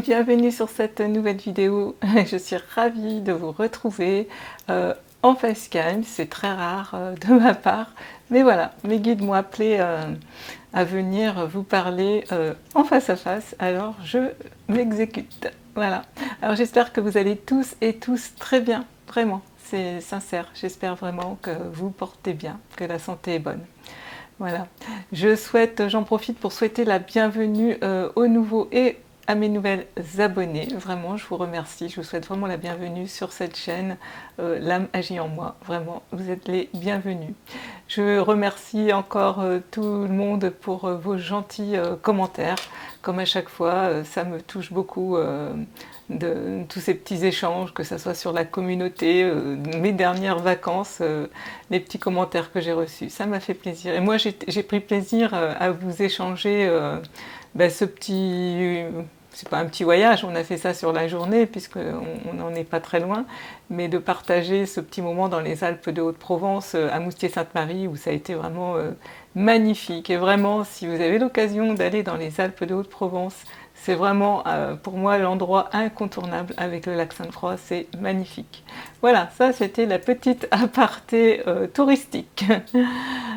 bienvenue sur cette nouvelle vidéo. Je suis ravie de vous retrouver en facecam, c'est très rare de ma part, mais voilà, mes guides m'ont appelé à venir vous parler en face à face, alors je m'exécute. Voilà, alors j'espère que vous allez tous et tous très bien, vraiment, c'est sincère, j'espère vraiment que vous portez bien, que la santé est bonne. Voilà, j'en profite pour souhaiter la bienvenue aux nouveaux et à mes nouvelles abonnés. Vraiment, je vous remercie, je vous souhaite vraiment la bienvenue sur cette chaîne L'âme agit en moi. Vraiment, vous êtes les bienvenus. Je remercie encore tout le monde pour vos gentils commentaires. Comme à chaque fois, ça me touche beaucoup de tous ces petits échanges, que ce soit sur la communauté, mes dernières vacances, les petits commentaires que j'ai reçus. Ça m'a fait plaisir. Et moi, j'ai pris plaisir à vous échanger ce petit... C'est pas un petit voyage, on a fait ça sur la journée puisqu'on n'en est pas très loin, mais de partager ce petit moment dans les Alpes de Haute-Provence, à Moustier-Sainte-Marie, où ça a été vraiment magnifique. Et vraiment, si vous avez l'occasion d'aller dans les Alpes de Haute-Provence, c'est vraiment pour moi l'endroit incontournable avec le lac Sainte-Croix, c'est magnifique. Voilà, ça c'était la petite aparté touristique.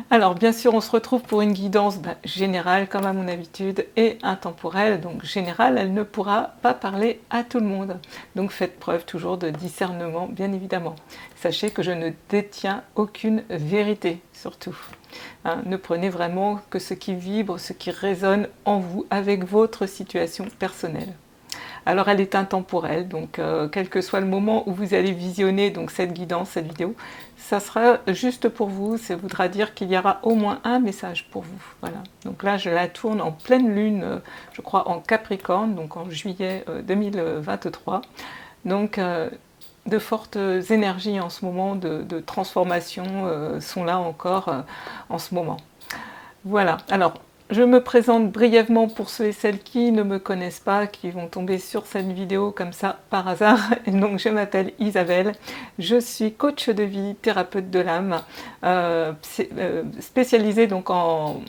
Alors bien sûr on se retrouve pour une guidance générale comme à mon habitude et intemporelle. Donc générale, elle ne pourra pas parler à tout le monde. Donc faites preuve toujours de discernement bien évidemment. Sachez que je ne détiens aucune vérité surtout. Hein, ne prenez vraiment que ce qui vibre, ce qui résonne en vous avec votre situation personnelle. Alors elle est intemporelle, donc quel que soit le moment où vous allez visionner donc, cette guidance, cette vidéo, ça sera juste pour vous, ça voudra dire qu'il y aura au moins un message pour vous. Voilà. Donc là je la tourne en pleine lune, je crois en Capricorne, donc en juillet 2023. Donc de fortes énergies en ce moment de transformation sont là encore en ce moment. Voilà, alors je me présente brièvement pour ceux et celles qui ne me connaissent pas, qui vont tomber sur cette vidéo comme ça par hasard. Donc je m'appelle Isabelle, je suis coach de vie, thérapeute de l'âme, spécialisée donc en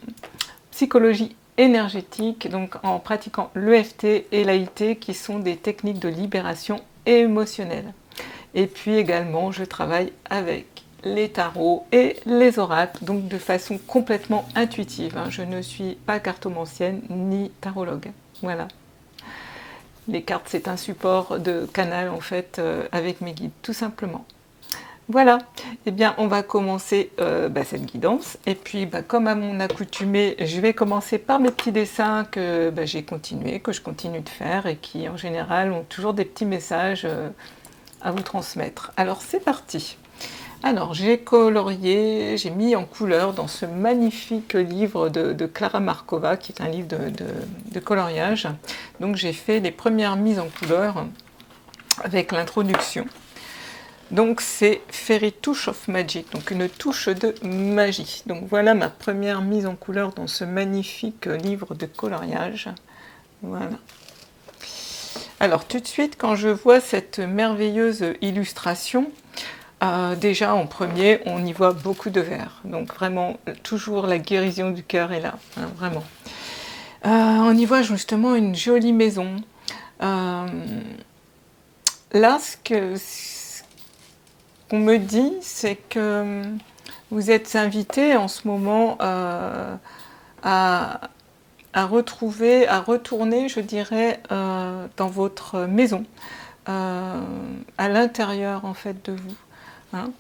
psychologie énergétique, donc en pratiquant l'EFT et l'AIT qui sont des techniques de libération émotionnelle. Et puis également je travaille avec les tarots et les oracles, donc de façon complètement intuitive. Je ne suis pas cartomancienne ni tarologue. Voilà. Les cartes, c'est un support de canal en fait avec mes guides, tout simplement. Voilà, eh bien on va commencer cette guidance. Et puis comme à mon accoutumée, je vais commencer par mes petits dessins que j'ai continué, que je continue de faire et qui en général ont toujours des petits messages à vous transmettre. Alors c'est parti. Alors j'ai colorié, j'ai mis en couleur dans ce magnifique livre de Clara Markova, qui est un livre de coloriage. Donc j'ai fait les premières mises en couleur avec l'introduction. Donc c'est Fairy Touch of Magic, donc une touche de magie. Donc voilà ma première mise en couleur dans ce magnifique livre de coloriage. Voilà. Alors tout de suite, quand je vois cette merveilleuse illustration, déjà en premier, on y voit beaucoup de vert. Donc vraiment, toujours la guérison du cœur est là, hein, vraiment. On y voit justement une jolie maison. Là, ce qu'on me dit, c'est que vous êtes invité en ce moment à retrouver, à retourner, je dirais, dans votre maison, à l'intérieur en fait de vous. Hein.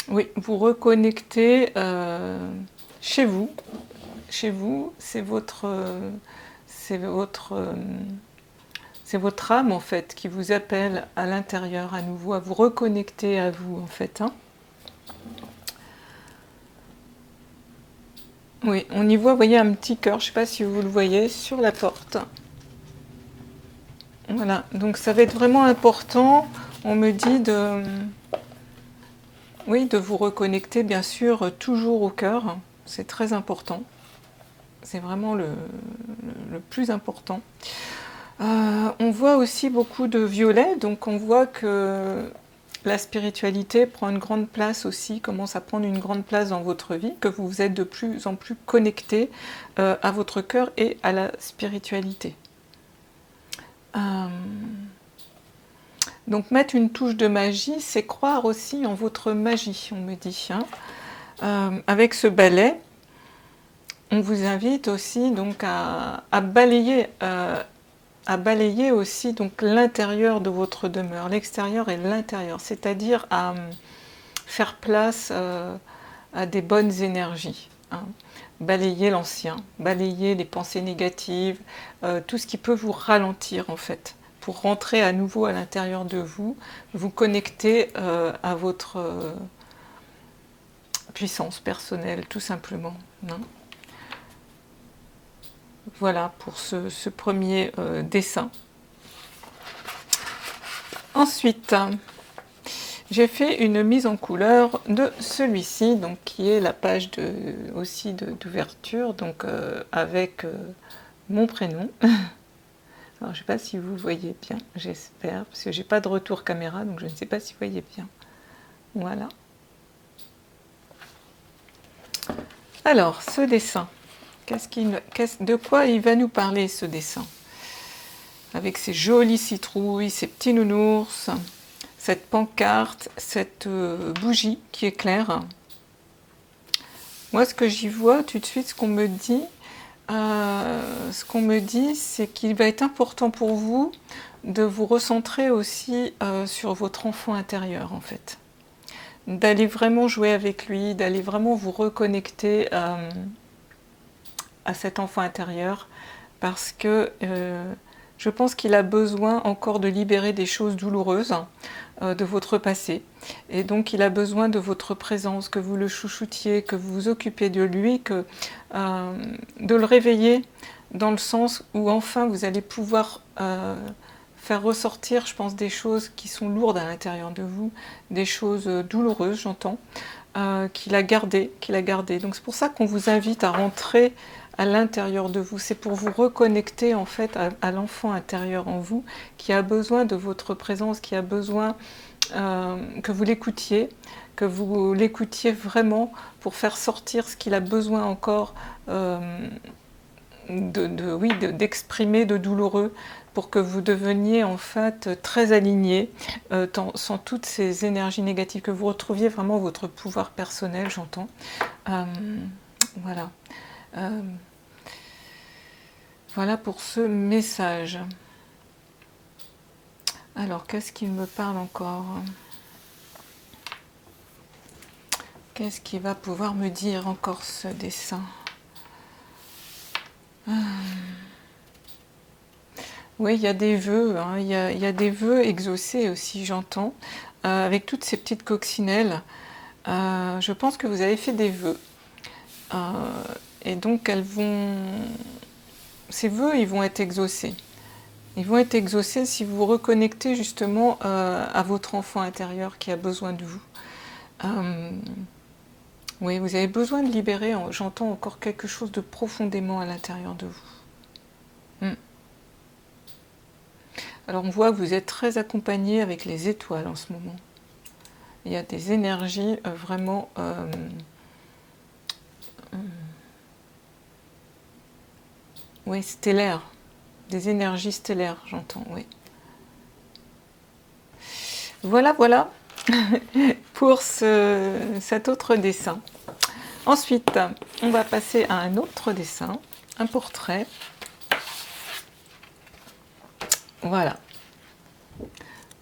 Oui, vous reconnectez chez vous. Chez vous, c'est votre âme en fait qui vous appelle à l'intérieur à nouveau, à vous reconnecter à vous en fait. Hein. Oui, on y voit, vous voyez un petit cœur, je ne sais pas si vous le voyez, sur la porte. Voilà, donc ça va être vraiment important, on me dit de vous reconnecter bien sûr toujours au cœur, c'est très important, c'est vraiment le plus important. On voit aussi beaucoup de violet, donc on voit que la spiritualité prend une grande place aussi, commence à prendre une grande place dans votre vie, que vous êtes de plus en plus connecté à votre cœur et à la spiritualité. Donc mettre une touche de magie, c'est croire aussi en votre magie, on me dit. Avec ce balai, on vous invite aussi donc à balayer aussi donc l'intérieur de votre demeure, l'extérieur et l'intérieur, c'est-à-dire à faire place à des bonnes énergies. Balayer l'ancien, balayer les pensées négatives, tout ce qui peut vous ralentir en fait, pour rentrer à nouveau à l'intérieur de vous, vous connecter à votre puissance personnelle, tout simplement. Voilà pour ce premier dessin. Ensuite, j'ai fait une mise en couleur de celui-ci, donc qui est la page aussi d'ouverture, donc avec mon prénom. Alors je ne sais pas si vous voyez bien, j'espère, parce que j'ai pas de retour caméra, donc je ne sais pas si vous voyez bien. Voilà. Alors, ce dessin, de quoi il va nous parler ce dessin? Avec ces jolies citrouilles, ces petits nounours, cette pancarte, cette bougie qui éclaire. Moi, ce que j'y vois tout de suite, ce qu'on me dit, c'est qu'il va être important pour vous de vous recentrer aussi sur votre enfant intérieur, en fait. D'aller vraiment jouer avec lui, d'aller vraiment vous reconnecter à cet enfant intérieur, parce que je pense qu'il a besoin encore de libérer des choses douloureuses de votre passé. Et donc il a besoin de votre présence, que vous le chouchoutiez, que vous vous occupez de lui, de le réveiller dans le sens où enfin vous allez pouvoir faire ressortir, je pense, des choses qui sont lourdes à l'intérieur de vous, des choses douloureuses, j'entends, qu'il a gardées. Donc c'est pour ça qu'on vous invite à rentrer à l'intérieur de vous. C'est pour vous reconnecter en fait à l'enfant intérieur en vous qui a besoin de votre présence, qui a besoin que vous l'écoutiez vraiment pour faire sortir ce qu'il a besoin encore d'exprimer de douloureux, pour que vous deveniez en fait très aligné, sans toutes ces énergies négatives, que vous retrouviez vraiment votre pouvoir personnel, j'entends. Voilà. Voilà pour ce message. Alors, qu'est-ce qu'il me parle encore? Qu'est-ce qu'il va pouvoir me dire encore ce dessin? Oui, il y a des vœux, il y a des vœux exaucés aussi, j'entends, avec toutes ces petites coccinelles. Je pense que vous avez fait des vœux. Et donc, ces vœux, ils vont être exaucés. Ils vont être exaucés si vous vous reconnectez justement à votre enfant intérieur qui a besoin de vous. Oui, vous avez besoin de libérer, j'entends encore quelque chose de profondément à l'intérieur de vous. Alors on voit que vous êtes très accompagné avec les étoiles en ce moment. Il y a des énergies vraiment oui, stellaires. Des énergies stellaires, j'entends, oui. Voilà pour cet autre dessin. Ensuite, on va passer à un autre dessin, un portrait. Voilà.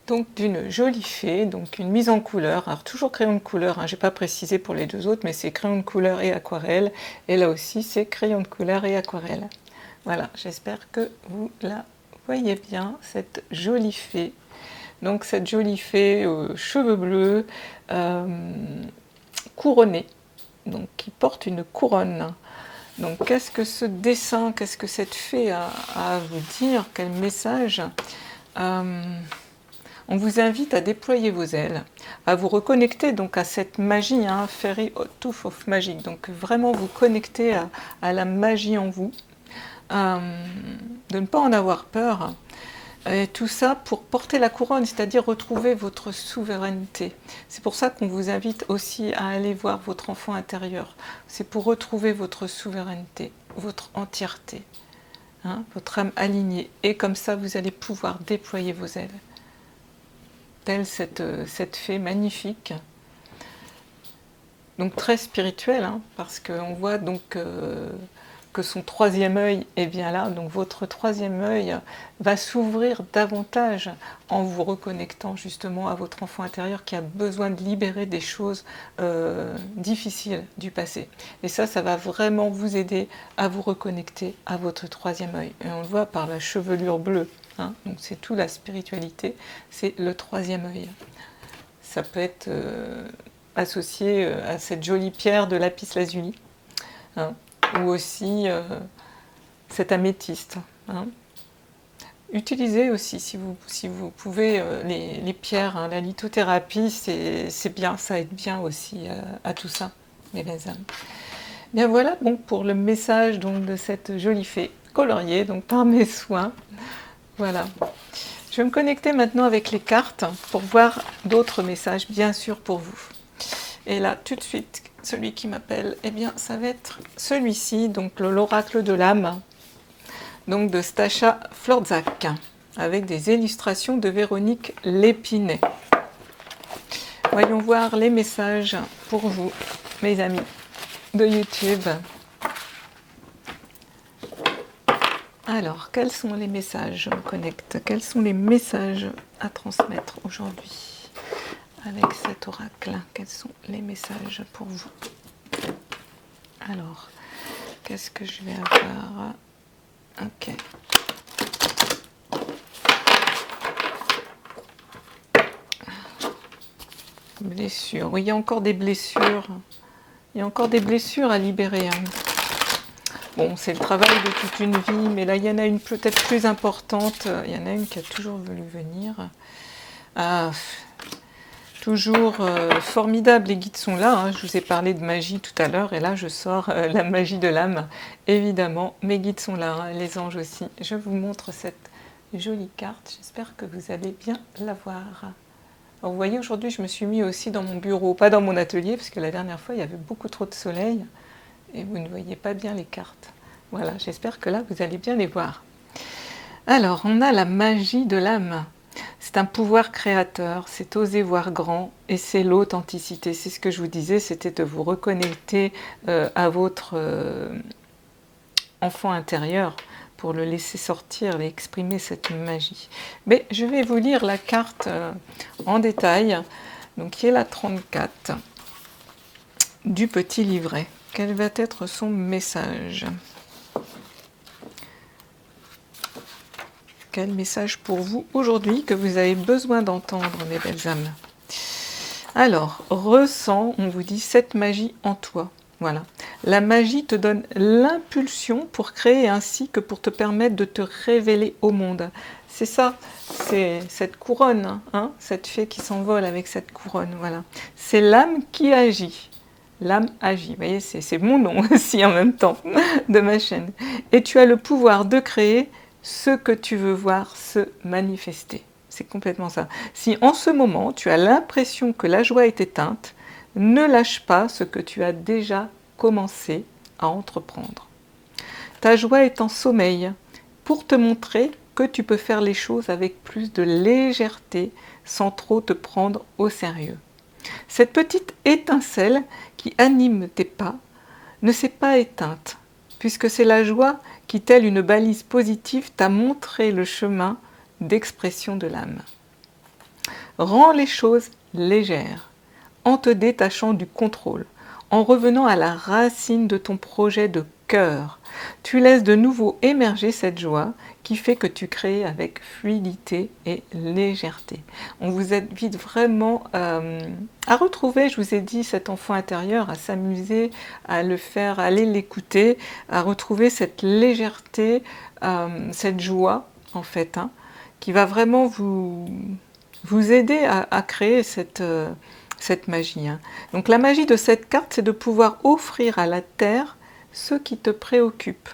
Donc d'une jolie fée, donc une mise en couleur, alors toujours crayon de couleur, je n'ai pas précisé pour les deux autres, mais c'est crayon de couleur et aquarelle, et là aussi c'est crayon de couleur et aquarelle. Voilà, j'espère que vous la voyez bien, cette jolie fée. Donc cette jolie fée aux cheveux bleus, couronnée, donc qui porte une couronne. Donc qu'est-ce que ce dessin, qu'est-ce que cette fée a à vous dire, quel message? On vous invite à déployer vos ailes, à vous reconnecter donc à cette magie, Fairy Tooth of Magic, donc vraiment vous connecter à la magie en vous, de ne pas en avoir peur, Et tout ça pour porter la couronne, c'est-à-dire retrouver votre souveraineté. C'est pour ça qu'on vous invite aussi à aller voir votre enfant intérieur. C'est pour retrouver votre souveraineté, votre entièreté, hein, votre âme alignée. Et comme ça, vous allez pouvoir déployer vos ailes. Telle cette fée magnifique. Donc très spirituelle, hein, parce qu'on voit donc que son troisième œil est bien là. Donc votre troisième œil va s'ouvrir davantage en vous reconnectant justement à votre enfant intérieur qui a besoin de libérer des choses difficiles du passé. Et ça va vraiment vous aider à vous reconnecter à votre troisième œil. Et on le voit par la chevelure bleue. Hein, donc c'est tout la spiritualité, c'est le troisième œil. Ça peut être associé à cette jolie pierre de lapis-lazuli, hein, ou aussi cette améthyste. Hein. Utilisez aussi, si vous pouvez, les pierres, hein, la lithothérapie, c'est bien, ça aide bien aussi à tout ça, mes belles âmes. Bien voilà donc pour le message donc, de cette jolie fée coloriée donc, par mes soins. Voilà. Je vais me connecter maintenant avec les cartes pour voir d'autres messages, bien sûr, pour vous. Et là, tout de suite, celui qui m'appelle, eh bien, ça va être celui-ci, donc l'oracle de l'âme, donc de Stacha Florzak, avec des illustrations de Véronique Lépinet. Voyons voir les messages pour vous, mes amis de YouTube. Alors, quels sont les messages? Je me connecte. Quels sont les messages à transmettre aujourd'hui avec cet oracle? Quels sont les messages pour vous? Alors, qu'est-ce que je vais avoir? Ok. Blessures. Oui, il y a encore des blessures. Il y a encore des blessures à libérer. Hein. Bon, c'est le travail de toute une vie, mais là, il y en a une peut-être plus importante. Il y en a une qui a toujours voulu venir. Ah, toujours formidable, les guides sont là. Hein. Je vous ai parlé de magie tout à l'heure, et là, je sors la magie de l'âme. Évidemment, mes guides sont là, hein, les anges aussi. Je vous montre cette jolie carte. J'espère que vous allez bien la voir. Alors, vous voyez, aujourd'hui, je me suis mis aussi dans mon bureau, pas dans mon atelier, parce que la dernière fois, il y avait beaucoup trop de soleil. Et vous ne voyez pas bien les cartes. Voilà, j'espère que là, vous allez bien les voir. Alors, on a la magie de l'âme. C'est un pouvoir créateur, c'est oser voir grand, et c'est l'authenticité. C'est ce que je vous disais, c'était de vous reconnecter à votre enfant intérieur pour le laisser sortir et exprimer cette magie. Mais je vais vous lire la carte en détail, donc qui est la 34 du petit livret. Quel va être son message? Quel message pour vous aujourd'hui que vous avez besoin d'entendre, mes belles âmes? Alors, ressens, on vous dit, cette magie en toi. Voilà. La magie te donne l'impulsion pour créer ainsi que pour te permettre de te révéler au monde. C'est ça, c'est cette couronne, hein, cette fée qui s'envole avec cette couronne. Voilà. C'est l'âme qui agit. L'âme agit, vous voyez, c'est mon nom aussi en même temps de ma chaîne. Et tu as le pouvoir de créer ce que tu veux voir se manifester. C'est complètement ça. Si en ce moment tu as l'impression que la joie est éteinte, ne lâche pas ce que tu as déjà commencé à entreprendre. Ta joie est en sommeil pour te montrer que tu peux faire les choses avec plus de légèreté sans trop te prendre au sérieux. Cette petite étincelle qui anime tes pas ne s'est pas éteinte, puisque c'est la joie qui, telle une balise positive, t'a montré le chemin d'expression de l'âme. Rends les choses légères, en te détachant du contrôle, en revenant à la racine de ton projet de cœur. Tu laisses de nouveau émerger cette joie qui fait que tu crées avec fluidité et légèreté. On vous invite vraiment à retrouver, je vous ai dit, cet enfant intérieur, à s'amuser, à le faire, à aller l'écouter, à retrouver cette légèreté, cette joie, en fait, hein, qui va vraiment vous aider à créer cette magie. Hein. Donc la magie de cette carte, c'est de pouvoir offrir à la Terre ce qui te préoccupe.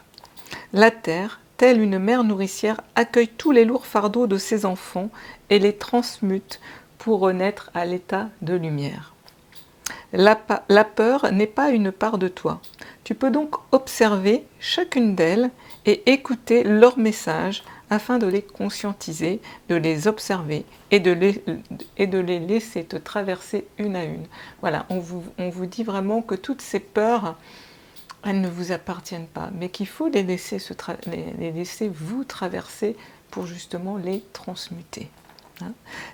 La Terre telle une mère nourricière, accueille tous les lourds fardeaux de ses enfants et les transmute pour renaître à l'état de lumière. La peur n'est pas une part de toi. Tu peux donc observer chacune d'elles et écouter leurs messages afin de les conscientiser, de les observer et de les laisser te traverser une à une. Voilà, on vous dit vraiment que toutes ces peurs, elles ne vous appartiennent pas, mais qu'il faut les laisser vous traverser pour justement les transmuter.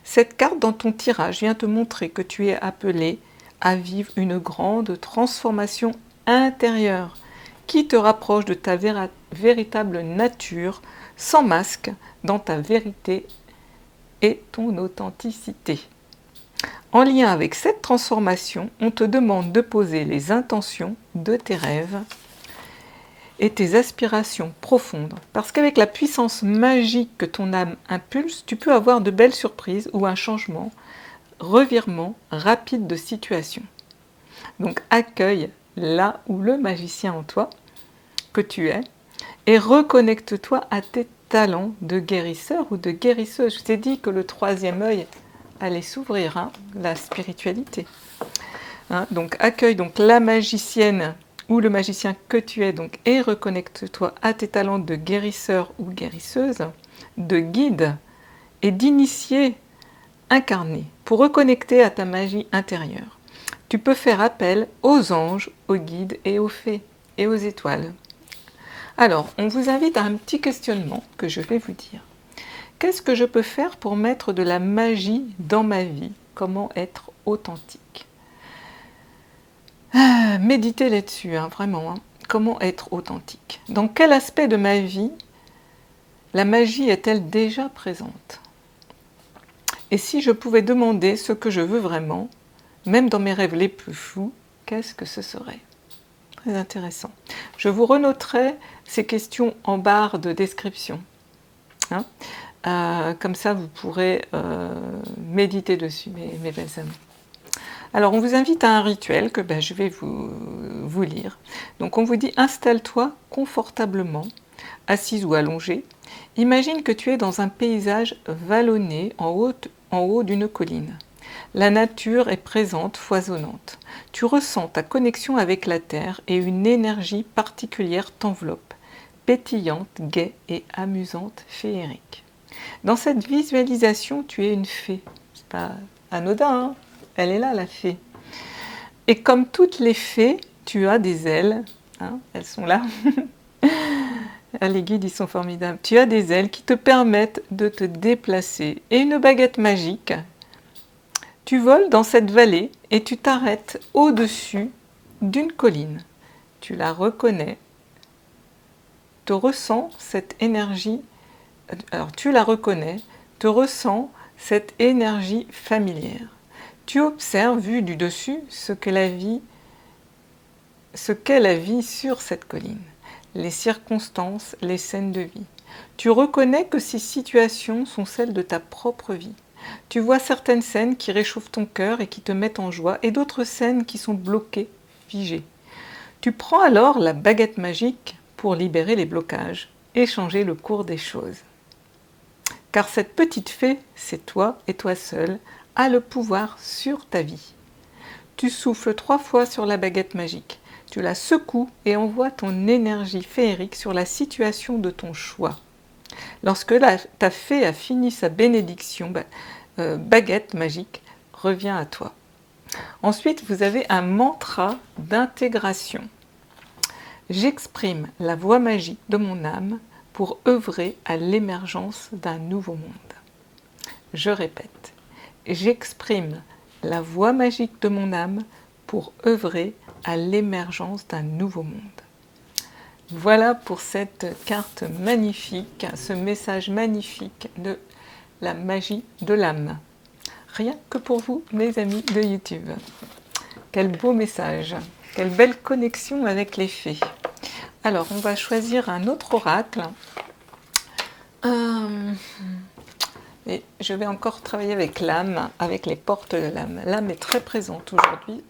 Cette carte dans ton tirage vient te montrer que tu es appelé à vivre une grande transformation intérieure qui te rapproche de ta véritable nature, sans masque, dans ta vérité et ton authenticité. En lien avec cette transformation, on te demande de poser les intentions de tes rêves et tes aspirations profondes. Parce qu'avec la puissance magique que ton âme impulse, tu peux avoir de belles surprises ou un changement, revirement rapide de situation. Donc accueille là où le magicien en toi, que tu es, et reconnecte-toi à tes talents de guérisseur ou de guérisseuse. Je t'ai dit que le troisième œil allait s'ouvrir, la spiritualité. Donc accueille donc la magicienne ou le magicien que tu es donc, et reconnecte-toi à tes talents de guérisseur ou guérisseuse, de guide et d'initié incarné pour reconnecter à ta magie intérieure. Tu peux faire appel aux anges, aux guides et aux fées et aux étoiles. Alors, on vous invite à un petit questionnement que je vais vous dire. Qu'est-ce que je peux faire pour mettre de la magie dans ma vie? Comment être authentique? Méditez là-dessus, vraiment. Comment être authentique? Dans quel aspect de ma vie la magie est-elle déjà présente? Et si je pouvais demander ce que je veux vraiment, même dans mes rêves les plus fous, qu'est-ce que ce serait? Très intéressant. Je vous renoterai ces questions en barre de description. Comme ça, vous pourrez méditer dessus, mes belles amies. Alors, on vous invite à un rituel que je vais vous lire. Donc, on vous dit, installe-toi confortablement, assise ou allongée. Imagine que tu es dans un paysage vallonné en haut d'une colline. La nature est présente, foisonnante. Tu ressens ta connexion avec la terre et une énergie particulière t'enveloppe, pétillante, gaie et amusante, féerique. Dans cette visualisation, tu es une fée. C'est pas anodin, Elle est là, la fée. Et comme toutes les fées, tu as des ailes. Elles sont là. Les guides, ils sont formidables. Tu as des ailes qui te permettent de te déplacer. Et une baguette magique. Tu voles dans cette vallée et tu t'arrêtes au-dessus d'une colline. Tu la reconnais. Tu ressens cette énergie. Alors tu la reconnais, tu ressens cette énergie familière. Tu observes, vu du dessus, ce qu'est la vie sur cette colline, les circonstances, les scènes de vie. Tu reconnais que ces situations sont celles de ta propre vie. Tu vois certaines scènes qui réchauffent ton cœur et qui te mettent en joie, et d'autres scènes qui sont bloquées, figées. Tu prends alors la baguette magique pour libérer les blocages et changer le cours des choses. Car cette petite fée, c'est toi et toi seul, a le pouvoir sur ta vie. Tu souffles 3 fois sur la baguette magique. Tu la secoues et envoies ton énergie féerique sur la situation de ton choix. Lorsque ta fée a fini sa bénédiction, baguette magique revient à toi. Ensuite, vous avez un mantra d'intégration. J'exprime la voix magique de mon âme pour œuvrer à l'émergence d'un nouveau monde. Je répète, j'exprime la voix magique de mon âme pour œuvrer à l'émergence d'un nouveau monde. Voilà pour cette carte magnifique, ce message magnifique de la magie de l'âme. Rien que pour vous, mes amis de YouTube. Quel beau message, quelle belle connexion avec les fées. Alors, on va choisir un autre oracle. Et je vais encore travailler avec l'âme, avec les portes de l'âme. L'âme est très présente aujourd'hui.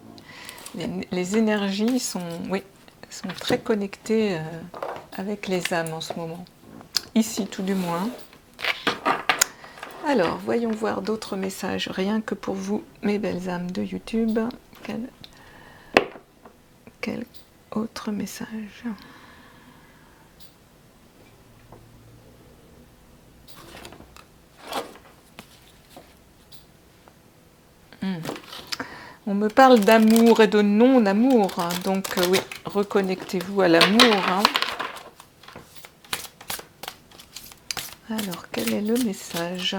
Les énergies sont très connectées avec les âmes en ce moment. ici tout du moins. Alors, voyons voir d'autres messages, rien que pour vous, mes belles âmes de YouTube. Quel autre message? On me parle d'amour et de non-amour, hein. Donc oui, reconnectez-vous à l'amour. Hein. Alors, quel est le message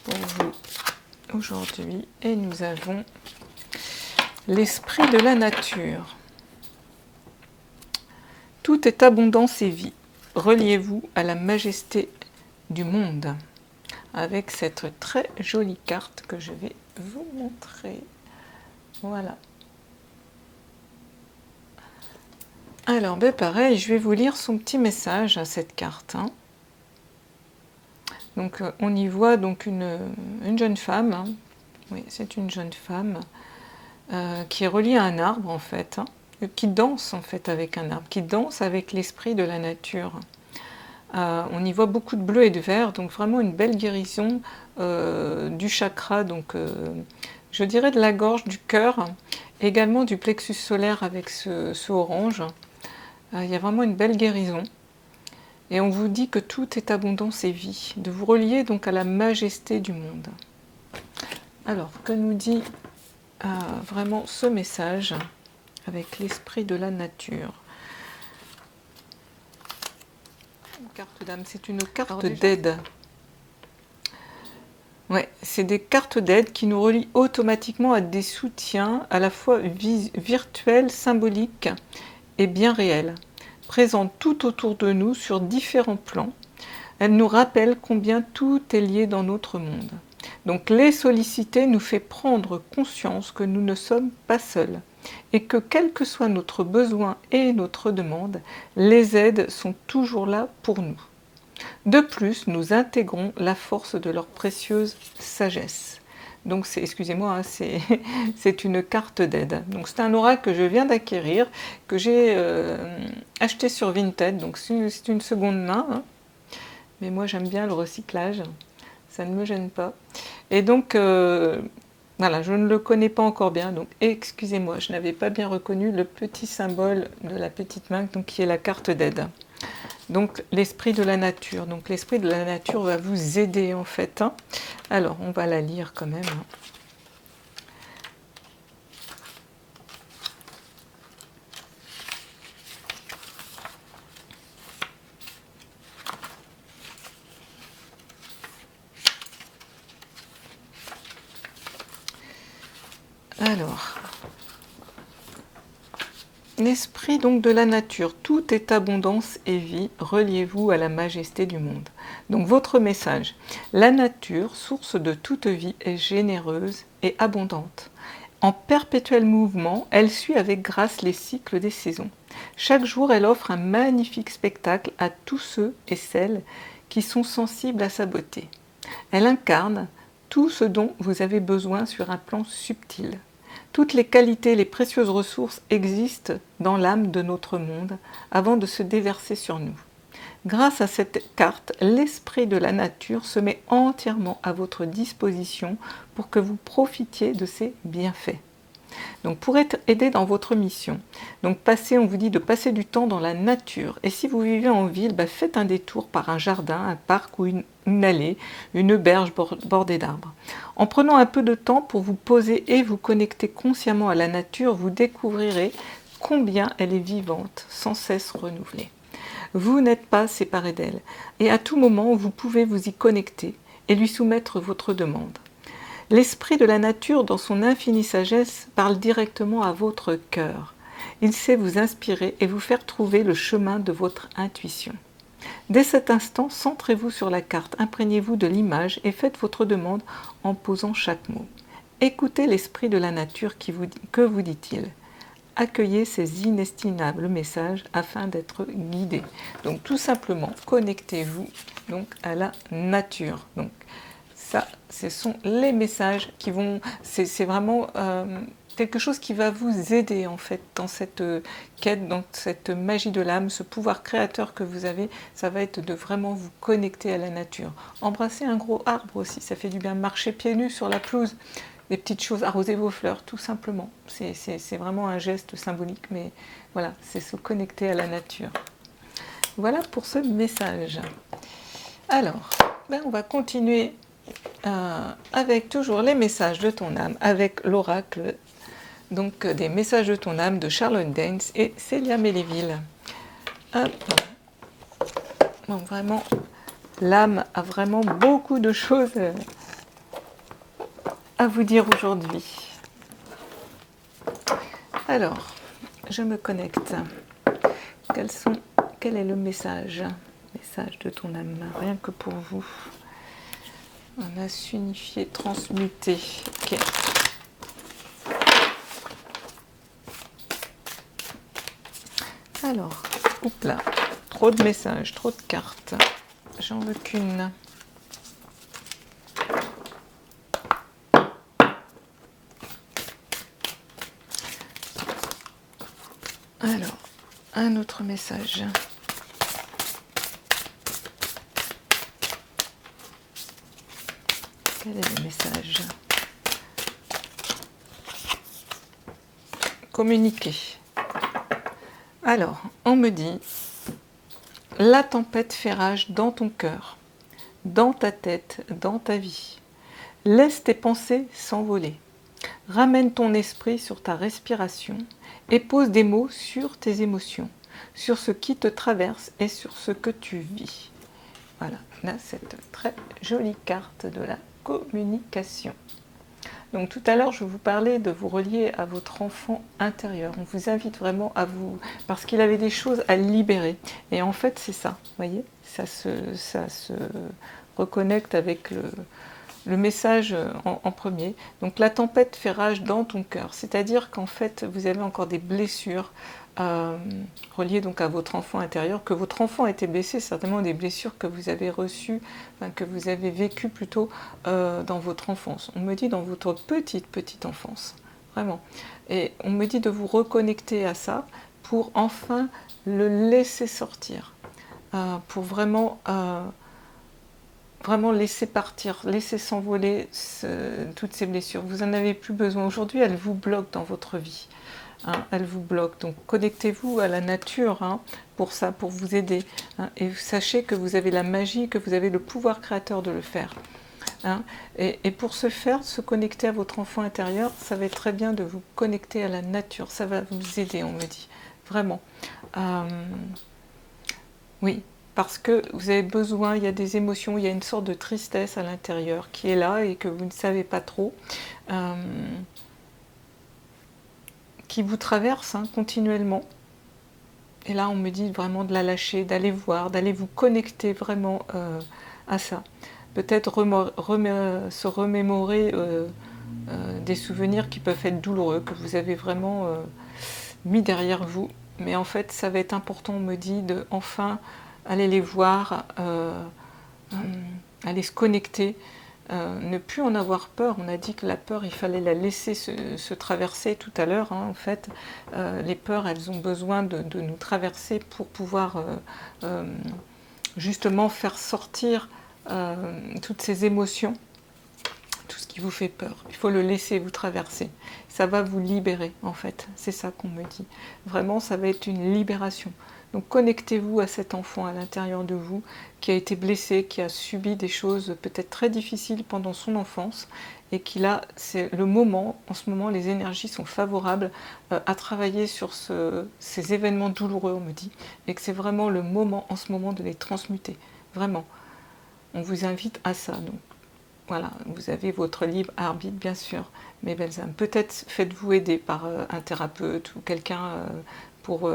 pour vous aujourd'hui? Et nous avons l'esprit de la nature. Tout est abondance et vie. Reliez-vous à la majesté du monde. Avec cette très jolie carte que je vais vous montrer. Voilà. Alors, ben pareil, je vais vous lire son petit message à cette carte. Hein. Donc, on y voit donc une jeune femme. Hein. Oui, c'est une jeune femme qui est reliée à un arbre, en fait. Hein, qui danse, en fait, avec un arbre, qui danse avec l'esprit de la nature. On y voit beaucoup de bleu et de vert, donc vraiment une belle guérison du chakra, donc je dirais de la gorge, du cœur, également du plexus solaire avec ce orange. Il y a vraiment une belle guérison. Et on vous dit que tout est abondance et vie, de vous relier donc à la majesté du monde. Alors, que nous dit vraiment ce message avec l'esprit de la nature? Carte d'âme, c'est une carte d'aide. Ouais, c'est des cartes d'aide qui nous relient automatiquement à des soutiens à la fois virtuels, symboliques et bien réels, présents tout autour de nous sur différents plans. Elles nous rappellent combien tout est lié dans notre monde. Donc les solliciter nous fait prendre conscience que nous ne sommes pas seuls et que quel que soit notre besoin et notre demande, les aides sont toujours là pour nous. De plus, nous intégrons la force de leur précieuse sagesse. Donc, excusez-moi, hein, c'est une carte d'aide. Donc, c'est un oracle que je viens d'acquérir, que j'ai acheté sur Vinted. Donc, c'est une seconde main. Hein. Mais moi, j'aime bien le recyclage. Ça ne me gêne pas. Et donc, voilà, je ne le connais pas encore bien. Donc, excusez-moi, je n'avais pas bien reconnu le petit symbole de la petite main, donc, qui est la carte d'aide. Donc l'esprit de la nature. Donc l'esprit de la nature va vous aider en fait. Hein. Alors on va la lire quand même. Alors, l'esprit donc de la nature, tout est abondance et vie, reliez-vous à la majesté du monde. Donc votre message, la nature, source de toute vie, est généreuse et abondante. En perpétuel mouvement, elle suit avec grâce les cycles des saisons. Chaque jour, elle offre un magnifique spectacle à tous ceux et celles qui sont sensibles à sa beauté. Elle incarne tout ce dont vous avez besoin sur un plan subtil. Toutes les qualités, les précieuses ressources existent dans l'âme de notre monde avant de se déverser sur nous. Grâce à cette carte, l'esprit de la nature se met entièrement à votre disposition pour que vous profitiez de ses bienfaits. Donc pour être aidé dans votre mission, donc on vous dit de passer du temps dans la nature. Et si vous vivez en ville, faites un détour par un jardin, un parc ou une allée, une berge bordée d'arbres. En prenant un peu de temps pour vous poser et vous connecter consciemment à la nature, vous découvrirez combien elle est vivante, sans cesse renouvelée. Vous n'êtes pas séparés d'elle, et à tout moment vous pouvez vous y connecter et lui soumettre votre demande. L'esprit de la nature, dans son infinie sagesse, parle directement à votre cœur. Il sait vous inspirer et vous faire trouver le chemin de votre intuition. Dès cet instant, centrez-vous sur la carte, imprégnez-vous de l'image et faites votre demande en posant chaque mot. Écoutez l'esprit de la nature que vous dit-il. Accueillez ces inestimables messages afin d'être guidé. Donc tout simplement, connectez-vous donc à la nature. Donc ça, ce sont les messages qui vont... C'est vraiment quelque chose qui va vous aider en fait dans cette quête, dans cette magie de l'âme, ce pouvoir créateur que vous avez, ça va être de vraiment vous connecter à la nature. Embrasser un gros arbre aussi, ça fait du bien. Marcher pieds nus sur la pelouse, des petites choses, arroser vos fleurs, tout simplement. C'est vraiment un geste symbolique, mais voilà, c'est se connecter à la nature. Voilà pour ce message. Alors, on va continuer avec toujours les messages de ton âme, avec l'oracle, donc des messages de ton âme de Charlotte Danes et Célia Méléville. Hop. Bon, vraiment, l'âme a vraiment beaucoup de choses à vous dire aujourd'hui. Alors, je me connecte. Quel est le message de ton âme, rien que pour vous. On a s'unifié, transmuté. Ok. Alors, oups là, trop de messages, trop de cartes. J'en veux qu'une. Alors, un autre message. Quel est le message? Communiquer. Alors, on me dit, la tempête fait rage dans ton cœur, dans ta tête, dans ta vie. Laisse tes pensées s'envoler. Ramène ton esprit sur ta respiration et pose des mots sur tes émotions, sur ce qui te traverse et sur ce que tu vis. Voilà, là, cette très jolie carte de la communication. Donc tout à l'heure, je vous parlais de vous relier à votre enfant intérieur. On vous invite vraiment à vous... parce qu'il avait des choses à libérer. Et en fait, c'est ça, vous voyez, ça se reconnecte avec le message en premier. Donc la tempête fait rage dans ton cœur. C'est-à-dire qu'en fait, vous avez encore des blessures reliées donc à votre enfant intérieur, que votre enfant a été blessé, certainement des blessures que vous avez reçues, enfin, que vous avez vécues plutôt dans votre enfance. On me dit dans votre petite enfance, vraiment. Et on me dit de vous reconnecter à ça pour enfin le laisser sortir, pour vraiment laisser partir, laisser s'envoler toutes ces blessures. Vous n'en avez plus besoin. Aujourd'hui, elles vous bloquent dans votre vie. Elles vous bloquent. Donc connectez-vous à la nature pour ça, pour vous aider. Et sachez que vous avez la magie, que vous avez le pouvoir créateur de le faire. Et pour ce faire, se connecter à votre enfant intérieur, ça va être très bien de vous connecter à la nature. Ça va vous aider, on me dit. Vraiment. Oui. Parce que vous avez besoin, il y a des émotions, il y a une sorte de tristesse à l'intérieur qui est là et que vous ne savez pas trop, qui vous traverse continuellement. Et là, on me dit vraiment de la lâcher, d'aller voir, d'aller vous connecter vraiment à ça. Peut-être se remémorer des souvenirs qui peuvent être douloureux, que vous avez vraiment mis derrière vous. Mais en fait, ça va être important, on me dit, de enfin aller les voir, aller se connecter, ne plus en avoir peur. On a dit que la peur, il fallait la laisser se traverser tout à l'heure. En fait, les peurs, elles ont besoin de nous traverser pour pouvoir justement faire sortir toutes ces émotions, tout ce qui vous fait peur. Il faut le laisser vous traverser. Ça va vous libérer, en fait. C'est ça qu'on me dit. Vraiment, ça va être une libération. Donc connectez-vous à cet enfant à l'intérieur de vous qui a été blessé, qui a subi des choses peut-être très difficiles pendant son enfance et qui là, c'est le moment, en ce moment les énergies sont favorables à travailler sur ces événements douloureux, on me dit, et que c'est vraiment le moment en ce moment de les transmuter, vraiment. On vous invite à ça. Donc voilà, vous avez votre libre arbitre bien sûr, mes belles âmes. Peut-être faites-vous aider par un thérapeute ou quelqu'un pour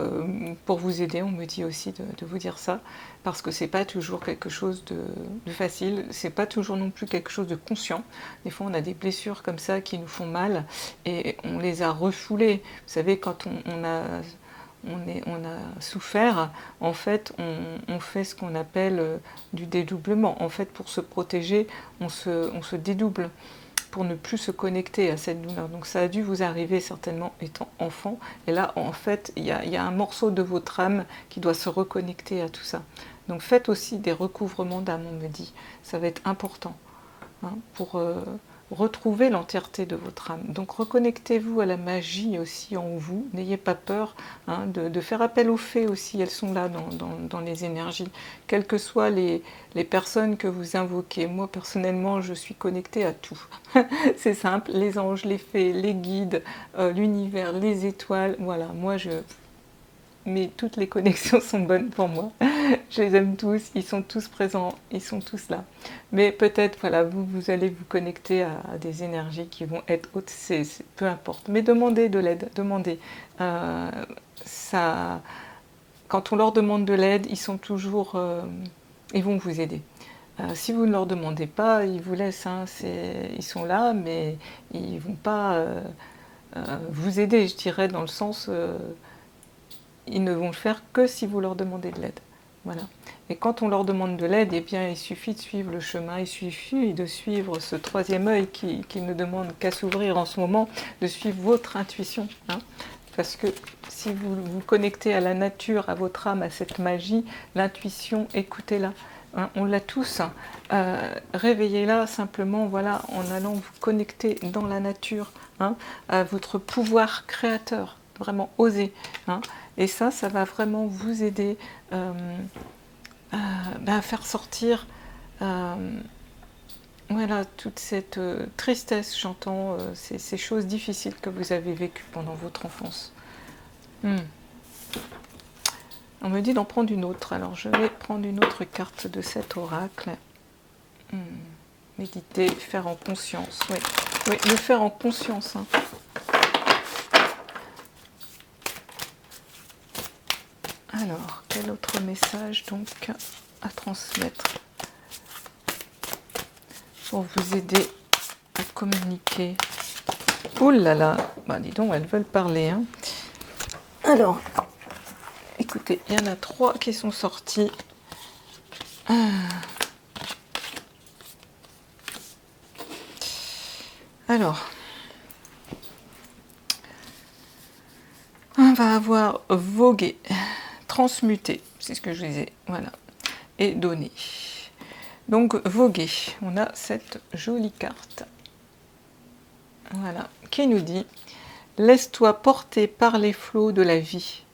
vous aider, on me dit aussi de vous dire ça, parce que c'est pas toujours quelque chose de facile, c'est pas toujours non plus quelque chose de conscient. Des fois on a des blessures comme ça qui nous font mal et on les a refoulées. Vous savez, quand on a souffert, en fait, on fait ce qu'on appelle du dédoublement. En fait, pour se protéger, on se dédouble. pour ne plus se connecter à cette douleur. Donc ça a dû vous arriver certainement étant enfant. Et là, en fait, il y a un morceau de votre âme qui doit se reconnecter à tout ça. Donc faites aussi des recouvrements d'âme, on me dit. Ça va être important hein, pour retrouver l'entièreté de votre âme. Donc reconnectez-vous à la magie aussi en vous. N'ayez pas peur hein, de faire appel aux fées aussi. Elles sont là dans les énergies. Quelles que soient les personnes que vous invoquez. Moi, personnellement, je suis connectée à tout. C'est simple. Les anges, les fées, les guides, l'univers, les étoiles. Voilà, moi, mais toutes les connexions sont bonnes pour moi. Je les aime tous, ils sont tous présents, ils sont tous là. Mais peut-être, voilà, vous allez vous connecter à des énergies qui vont être hautes, peu importe. Mais demandez de l'aide, demandez. Ça, quand on leur demande de l'aide, ils sont toujours, ils vont vous aider. Si vous ne leur demandez pas, ils vous laissent. Hein, ils sont là, mais ils ne vont pas vous aider, je dirais, dans le sens... ils ne vont le faire que si vous leur demandez de l'aide. Voilà. Et quand on leur demande de l'aide, eh bien, il suffit de suivre le chemin, il suffit de suivre ce troisième œil qui ne demande qu'à s'ouvrir en ce moment, de suivre votre intuition. Hein. Parce que si vous vous connectez à la nature, à votre âme, à cette magie, l'intuition, écoutez-la. Hein, on l'a tous. Hein. Réveillez-la simplement, voilà, en allant vous connecter dans la nature, hein, à votre pouvoir créateur. Vraiment oser. Hein. Et ça va vraiment vous aider à faire sortir voilà, toute cette tristesse, j'entends, ces choses difficiles que vous avez vécues pendant votre enfance. On me dit d'en prendre une autre, alors je vais prendre une autre carte de cet oracle. Méditer, faire en conscience, oui, le faire en conscience. Hein. Alors, quel autre message donc à transmettre pour vous aider à communiquer? Ouh là là, bah dis donc, elles veulent parler. Hein. Alors, écoutez, il y en a 3 qui sont sortis. Alors, on va avoir vogué, transmuté, c'est ce que je disais, voilà, et donner. Donc voguer, on a cette jolie carte, voilà, qui nous dit « Laisse-toi porter par les flots de la vie,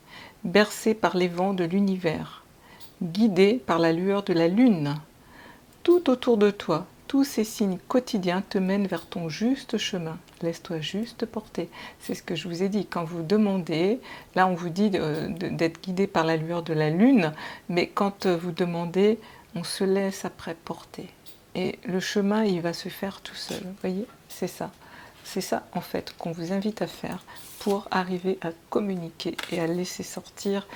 bercé par les vents de l'univers, guidé par la lueur de la lune. Tout autour de toi, tous ces signes quotidiens te mènent vers ton juste chemin. Laisse-toi juste porter. » C'est ce que je vous ai dit. Quand vous demandez, là on vous dit d'être guidé par la lueur de la lune, mais quand vous demandez, on se laisse après porter. Et le chemin, il va se faire tout seul. Vous voyez, c'est ça. C'est ça, en fait, qu'on vous invite à faire pour arriver à communiquer et à laisser sortir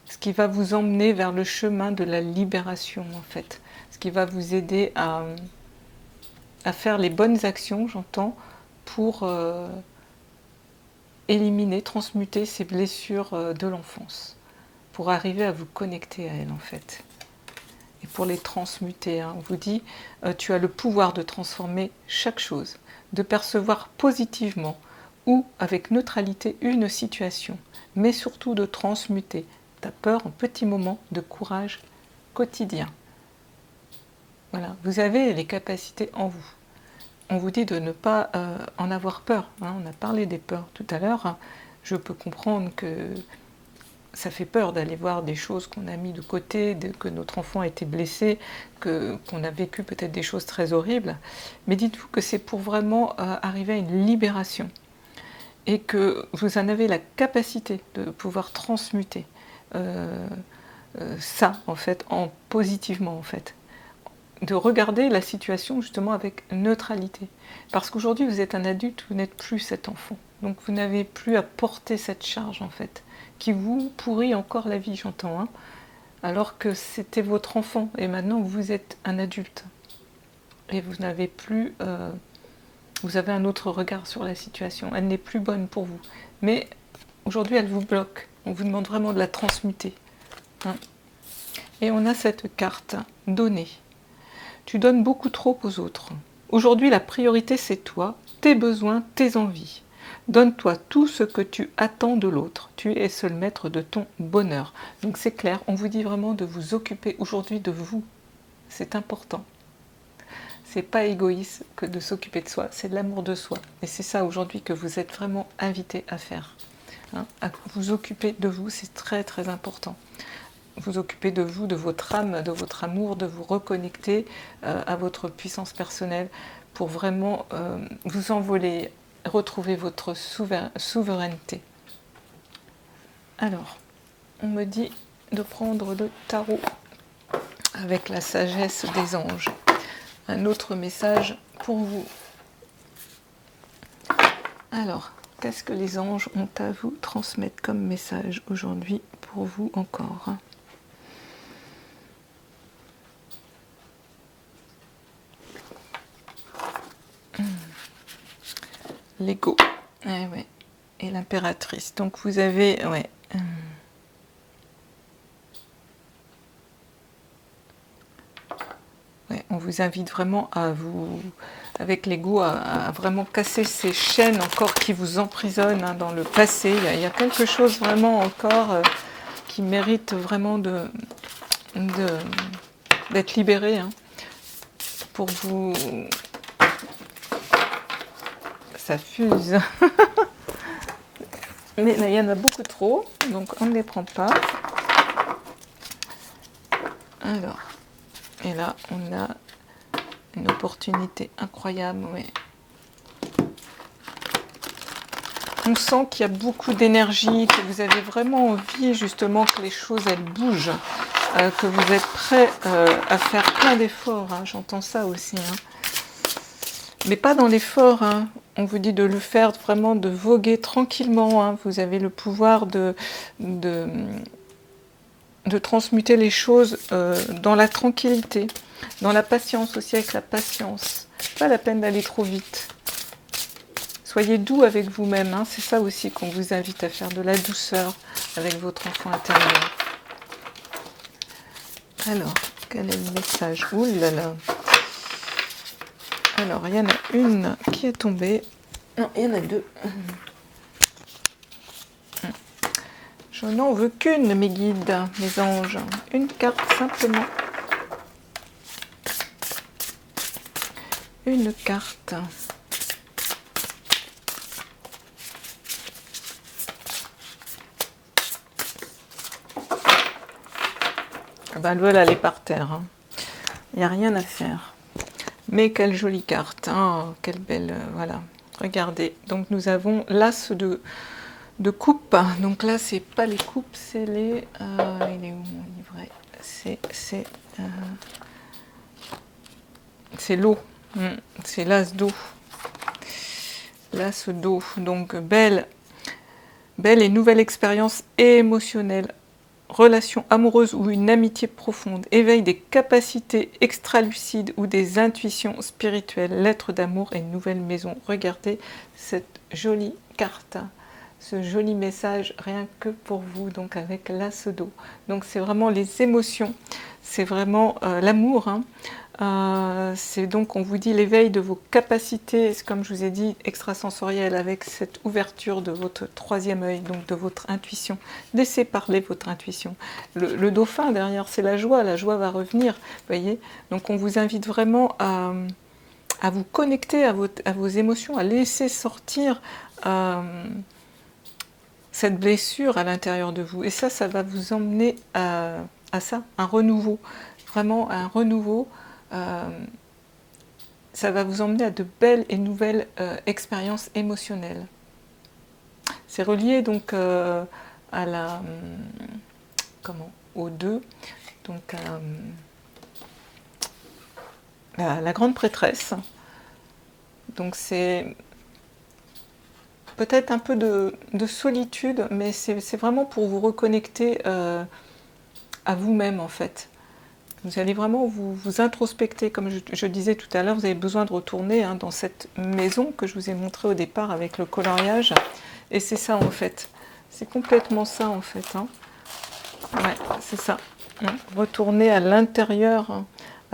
ce qui va vous emmener vers le chemin de la libération, en fait. Ce qui va vous aider à faire les bonnes actions, j'entends, pour éliminer, transmuter ces blessures de l'enfance, pour arriver à vous connecter à elles, en fait. Et pour les transmuter, hein, on vous dit, tu as le pouvoir de transformer chaque chose, de percevoir positivement ou avec neutralité une situation, mais surtout de transmuter ta peur en petits moments de courage quotidien. Voilà, vous avez les capacités en vous. On vous dit de ne pas en avoir peur. Hein, on a parlé des peurs tout à l'heure. Hein. Je peux comprendre que ça fait peur d'aller voir des choses qu'on a mis de côté, que notre enfant a été blessé, qu'on a vécu peut-être des choses très horribles. Mais dites-vous que c'est pour vraiment arriver à une libération. Et que vous en avez la capacité de pouvoir transmuter ça, en fait, positivement, en fait. De regarder la situation justement avec neutralité. Parce qu'aujourd'hui, vous êtes un adulte, vous n'êtes plus cet enfant. Donc vous n'avez plus à porter cette charge, en fait, qui vous pourrit encore la vie, j'entends, hein, alors que c'était votre enfant, et maintenant vous êtes un adulte. Et vous n'avez plus... vous avez un autre regard sur la situation. Elle n'est plus bonne pour vous. Mais aujourd'hui, elle vous bloque. On vous demande vraiment de la transmuter. Hein. Et on a cette carte, donner. Tu donnes beaucoup trop aux autres. Aujourd'hui, la priorité, c'est toi, tes besoins, tes envies. Donne-toi tout ce que tu attends de l'autre. Tu es seul maître de ton bonheur. Donc c'est clair, on vous dit vraiment de vous occuper aujourd'hui de vous. C'est important. C'est pas égoïste que de s'occuper de soi, c'est de l'amour de soi. Et c'est ça aujourd'hui que vous êtes vraiment invité à faire. Hein, à vous occuper de vous, c'est très très important. Vous occuper de vous, de votre âme, de votre amour, de vous reconnecter à votre puissance personnelle pour vraiment vous envoler, retrouver votre souveraineté. Alors, on me dit de prendre le tarot avec la sagesse des anges. Un autre message pour vous. Alors, qu'est-ce que les anges ont à vous transmettre comme message aujourd'hui pour vous encore? L'ego, ouais. Et l'impératrice. Donc vous avez, ouais. Ouais, on vous invite vraiment à vous, avec l'ego, à vraiment casser ces chaînes encore qui vous emprisonnent hein, dans le passé. Il y a quelque chose vraiment encore qui mérite vraiment d'être libéré hein, pour vous. Ça fuse. Mais là, il y en a beaucoup trop, donc on ne les prend pas. Alors, et là, on a une opportunité incroyable, oui. On sent qu'il y a beaucoup d'énergie, que vous avez vraiment envie justement que les choses elles bougent, que vous êtes prêt à faire plein d'efforts, hein, j'entends ça aussi. Hein. Mais pas dans l'effort, hein. On vous dit de le faire vraiment, de voguer tranquillement. Hein. Vous avez le pouvoir de transmuter les choses dans la tranquillité, dans la patience aussi, avec la patience. Pas la peine d'aller trop vite. Soyez doux avec vous-même, hein. C'est ça aussi qu'on vous invite à faire, de la douceur avec votre enfant intérieur. Alors, quel est le message? Ouh là là. Alors, il y en a une qui est tombée. Non, il y en a deux. Je n'en veux qu'une, mes guides, mes anges. Une carte simplement. Une carte. Ben voilà, elle est par terre. Hein. Il n'y a rien à faire. Mais quelle jolie carte. Oh, quelle belle... voilà. Regardez. Donc nous avons l'as de coupe. Donc là, c'est pas les coupes, c'est les... il est où mon livret? C'est l'eau. C'est l'as d'eau. L'as d'eau. Donc belle et nouvelle expérience émotionnelle. Relation amoureuse ou une amitié profonde, éveil des capacités extralucides ou des intuitions spirituelles, lettre d'amour et nouvelle maison. Regardez cette jolie carte, ce joli message rien que pour vous, donc avec l'as d'eau. Donc c'est vraiment les émotions, c'est vraiment l'amour. Hein. C'est donc, on vous dit, l'éveil de vos capacités, comme je vous ai dit, extrasensorielles, avec cette ouverture de votre troisième œil, donc de votre intuition. Laissez parler votre intuition. Le dauphin derrière, c'est la joie va revenir, vous voyez. Donc on vous invite vraiment à vous connecter à vos émotions, à laisser sortir cette blessure à l'intérieur de vous. Et ça va vous emmener à ça, un renouveau, vraiment un renouveau. Ça va vous emmener à de belles et nouvelles expériences émotionnelles. C'est relié donc à la aux deux, donc à la grande prêtresse. Donc c'est peut-être un peu de solitude, mais c'est vraiment pour vous reconnecter à vous-même en fait. Vous allez vraiment vous introspecter, comme je disais tout à l'heure, vous avez besoin de retourner hein, dans cette maison que je vous ai montrée au départ avec le coloriage. Et c'est ça en fait. C'est complètement ça en fait. Hein. Ouais, c'est ça. Hein. Retourner à l'intérieur, hein,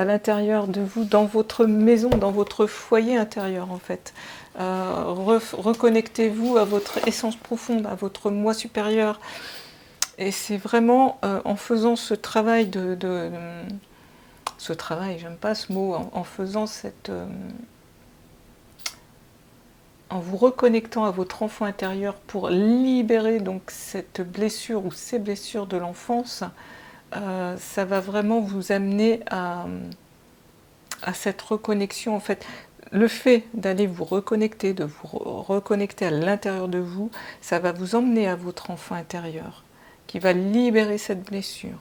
à l'intérieur de vous, dans votre maison, dans votre foyer intérieur en fait. Reconnectez-vous à votre essence profonde, à votre moi supérieur. Et c'est vraiment en faisant ce travail ce travail, j'aime pas ce mot, en faisant en vous reconnectant à votre enfant intérieur pour libérer donc cette blessure ou ces blessures de l'enfance, ça va vraiment vous amener à cette reconnexion en fait. Le fait d'aller vous reconnecter, de vous reconnecter à l'intérieur de vous, ça va vous emmener à votre enfant intérieur qui va libérer cette blessure.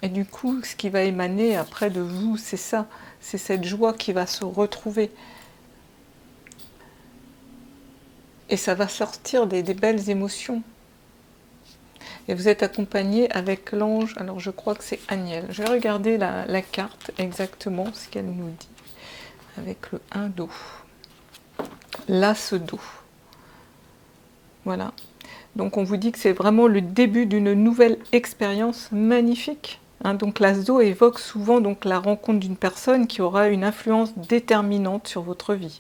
Et du coup, ce qui va émaner après de vous, c'est ça, c'est cette joie qui va se retrouver. Et ça va sortir des belles émotions. Et vous êtes accompagné avec l'ange, alors je crois que c'est Aniel. Je vais regarder la carte exactement, ce qu'elle nous dit. Avec le 1 d'eau. L'as d'eau. Voilà. Donc on vous dit que c'est vraiment le début d'une nouvelle expérience magnifique. Donc l'as d'eau évoque souvent donc la rencontre d'une personne qui aura une influence déterminante sur votre vie.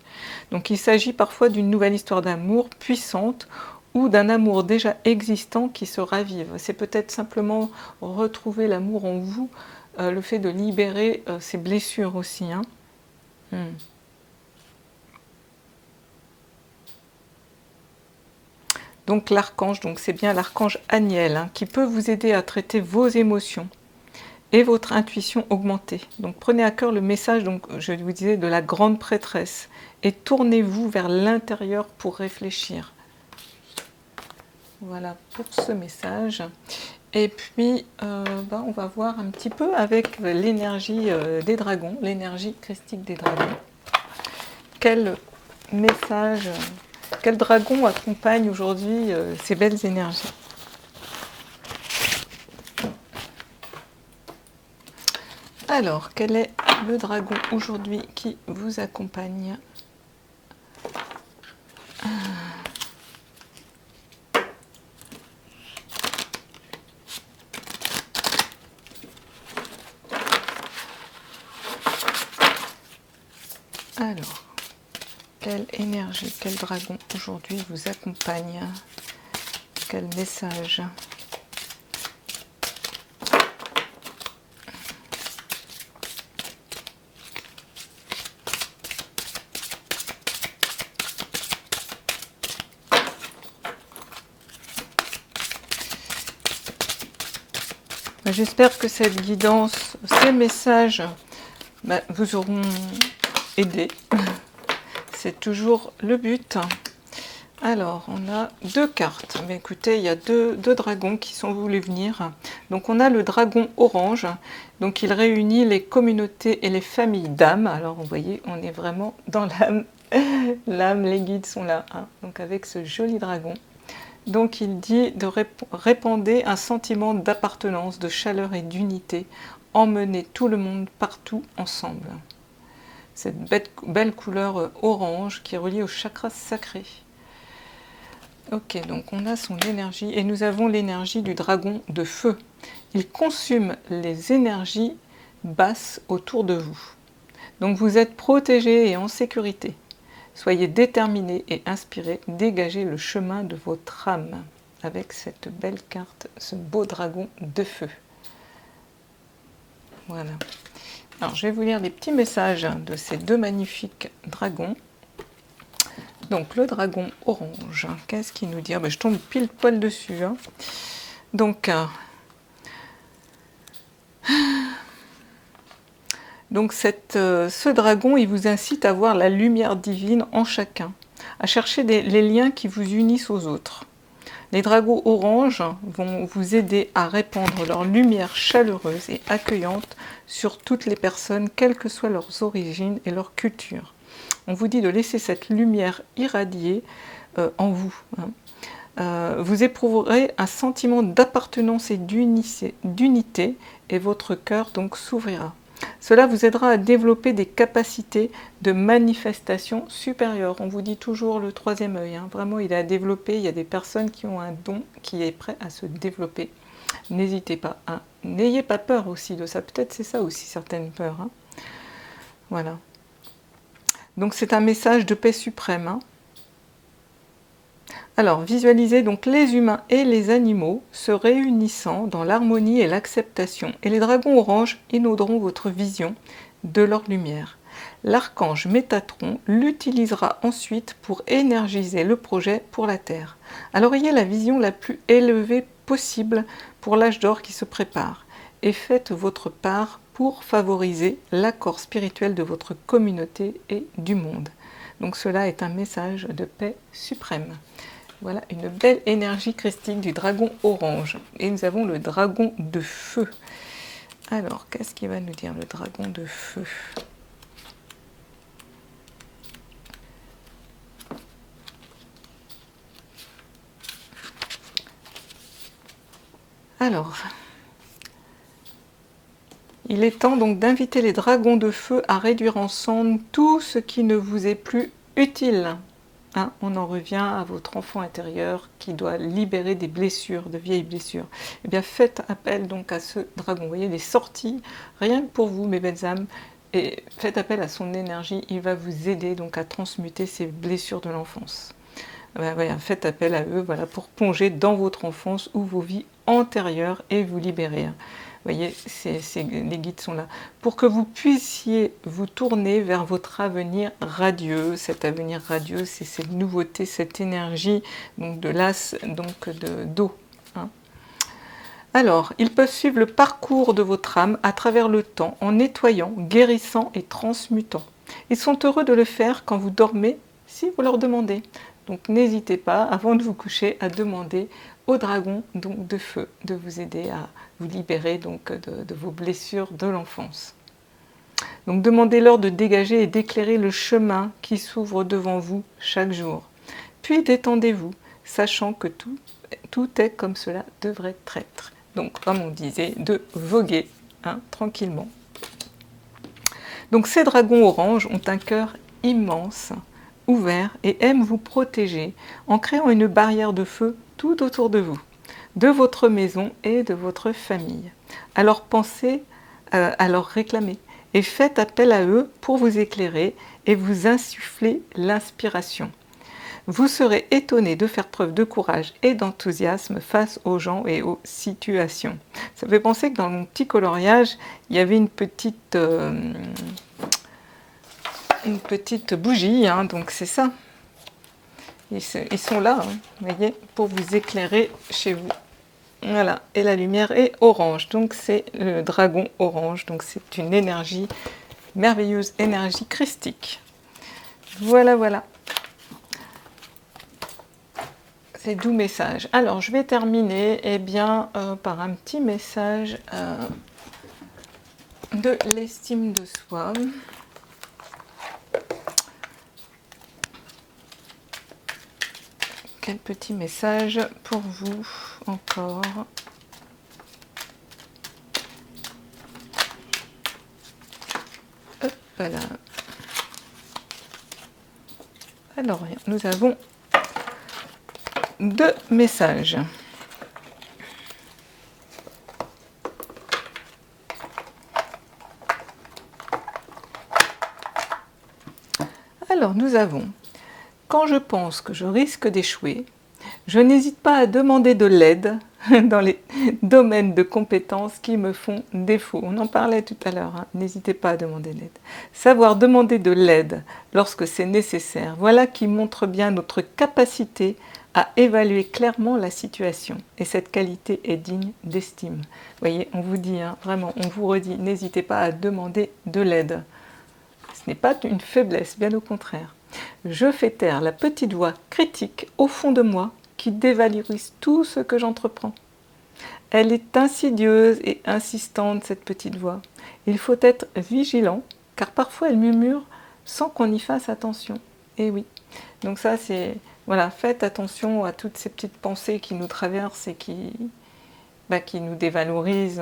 Donc il s'agit parfois d'une nouvelle histoire d'amour puissante ou d'un amour déjà existant qui se ravive. C'est peut-être simplement retrouver l'amour en vous, le fait de libérer ces blessures aussi. Donc l'archange, c'est bien l'archange Aniel qui peut vous aider à traiter vos émotions et votre intuition augmentée. Donc prenez à cœur le message, je vous disais, de la grande prêtresse et tournez-vous vers l'intérieur pour réfléchir. Voilà pour ce message. Et puis, on va voir un petit peu avec l'énergie des dragons, l'énergie christique des dragons. Quel message, quel dragon accompagne aujourd'hui ces belles énergies? Alors, quel est le dragon aujourd'hui qui vous accompagne? Alors, quelle énergie, quel dragon aujourd'hui vous accompagne? Quel message? J'espère que cette guidance, ces messages vous auront aidé. C'est toujours le but. Alors, on a deux cartes. Mais écoutez, il y a deux dragons qui sont voulus venir. Donc, on a le dragon orange. Donc, il réunit les communautés et les familles d'âmes. Alors, vous voyez, on est vraiment dans l'âme. L'âme, les guides sont là. Donc, avec ce joli dragon. Donc il dit de répandre un sentiment d'appartenance, de chaleur et d'unité, emmener tout le monde partout ensemble. Cette belle couleur orange qui est reliée au chakra sacré. Ok, donc on a son énergie et nous avons l'énergie du dragon de feu. Il consume les énergies basses autour de vous. Donc vous êtes protégé et en sécurité. Soyez déterminés et inspirés, dégagez le chemin de votre âme avec cette belle carte, ce beau dragon de feu. Voilà. Alors je vais vous lire les petits messages de ces deux magnifiques dragons. Donc le dragon orange, qu'est-ce qu'il nous dit? Je tombe pile poil dessus. Donc ce dragon, il vous incite à voir la lumière divine en chacun, à chercher les liens qui vous unissent aux autres. Les dragons oranges vont vous aider à répandre leur lumière chaleureuse et accueillante sur toutes les personnes, quelles que soient leurs origines et leur culture. On vous dit de laisser cette lumière irradier en vous. Vous éprouverez un sentiment d'appartenance et d'unité et votre cœur donc s'ouvrira. Cela vous aidera à développer des capacités de manifestation supérieures. On vous dit toujours le troisième œil. Vraiment, il est à développer. Il y a des personnes qui ont un don qui est prêt à se développer. N'hésitez pas à n'ayez pas peur aussi de ça. Peut-être c'est ça aussi, certaines peurs. Hein. Voilà. Donc c'est un message de paix suprême. Hein. Alors, visualisez donc les humains et les animaux se réunissant dans l'harmonie et l'acceptation. Et les dragons oranges inonderont votre vision de leur lumière. L'archange Métatron l'utilisera ensuite pour énergiser le projet pour la Terre. Alors ayez la vision la plus élevée possible pour l'âge d'or qui se prépare et faites votre part pour favoriser l'accord spirituel de votre communauté et du monde. Donc cela est un message de paix suprême. Voilà une belle énergie christique du dragon orange. Et nous avons le dragon de feu. Alors, qu'est-ce qu'il va nous dire le dragon de feu? Alors, il est temps donc d'inviter les dragons de feu à réduire ensemble tout ce qui ne vous est plus utile. Hein, on en revient à votre enfant intérieur qui doit libérer des blessures, de vieilles blessures. Eh bien, faites appel donc à ce dragon. Vous voyez, il est sorti rien que pour vous, mes belles âmes. Et faites appel à son énergie. Il va vous aider donc à transmuter ces blessures de l'enfance. Voilà, faites appel à eux, voilà, pour plonger dans votre enfance ou vos vies antérieures et vous libérer. Vous voyez, les guides sont là. Pour que vous puissiez vous tourner vers votre avenir radieux. Cet avenir radieux, c'est cette nouveauté, cette énergie donc de l'as d'eau. Hein. Alors, ils peuvent suivre le parcours de votre âme à travers le temps en nettoyant, guérissant et transmutant. Ils sont heureux de le faire quand vous dormez, si vous leur demandez. Donc n'hésitez pas, avant de vous coucher, à demander au dragon donc, de feu de vous aider à vous libérer donc, de vos blessures de l'enfance. Donc demandez-leur de dégager et d'éclairer le chemin qui s'ouvre devant vous chaque jour. Puis détendez-vous, sachant que tout est comme cela devrait être. Donc comme on disait, de voguer hein, tranquillement. Donc ces dragons oranges ont un cœur immense, ouvert et aiment vous protéger en créant une barrière de feu tout autour de vous, de votre maison et de votre famille. Alors pensez à leur réclamer et faites appel à eux pour vous éclairer et vous insuffler l'inspiration. Vous serez étonné de faire preuve de courage et d'enthousiasme face aux gens et aux situations. Ça me fait penser que dans mon petit coloriage, il y avait une petite bougie, hein, donc c'est ça. Ils sont là, hein, vous voyez, pour vous éclairer chez vous. Voilà, et la lumière est orange, donc c'est le dragon orange, donc c'est une énergie, merveilleuse énergie christique. Voilà, voilà. Ces doux messages. Alors, je vais terminer par un petit message de l'estime de soi. Quel petit message pour vous encore? Hop là. Alors, nous avons 2 messages. Alors, nous avons: quand je pense que je risque d'échouer, je n'hésite pas à demander de l'aide dans les domaines de compétences qui me font défaut. On en parlait tout à l'heure, hein. N'hésitez pas à demander de l'aide. Savoir demander de l'aide lorsque c'est nécessaire, voilà qui montre bien notre capacité à évaluer clairement la situation. Et cette qualité est digne d'estime. Vous voyez, on vous dit, hein, vraiment, on vous redit, n'hésitez pas à demander de l'aide. Ce n'est pas une faiblesse, bien au contraire. Je fais taire la petite voix critique au fond de moi qui dévalorise tout ce que j'entreprends. Elle est insidieuse et insistante, cette petite voix. Il faut être vigilant, car parfois elle murmure sans qu'on y fasse attention. Et oui, donc ça c'est... Voilà, faites attention à toutes ces petites pensées qui nous traversent et qui nous dévalorisent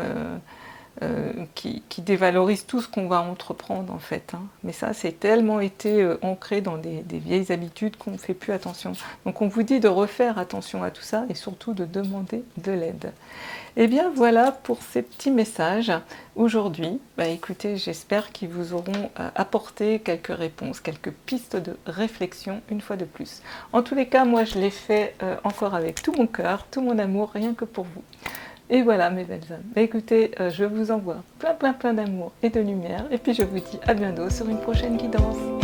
qui dévalorise tout ce qu'on va entreprendre en fait. Hein. Mais ça, c'est tellement été ancré dans des vieilles habitudes qu'on ne fait plus attention. Donc on vous dit de refaire attention à tout ça et surtout de demander de l'aide. Et bien voilà pour ces petits messages aujourd'hui. Bah, écoutez, j'espère qu'ils vous auront apporté quelques réponses, quelques pistes de réflexion une fois de plus. En tous les cas, moi je l'ai fait encore avec tout mon cœur, tout mon amour, rien que pour vous. Et voilà mes belles âmes. Bah, écoutez, je vous envoie plein d'amour et de lumière. Et puis je vous dis à bientôt sur une prochaine guidance.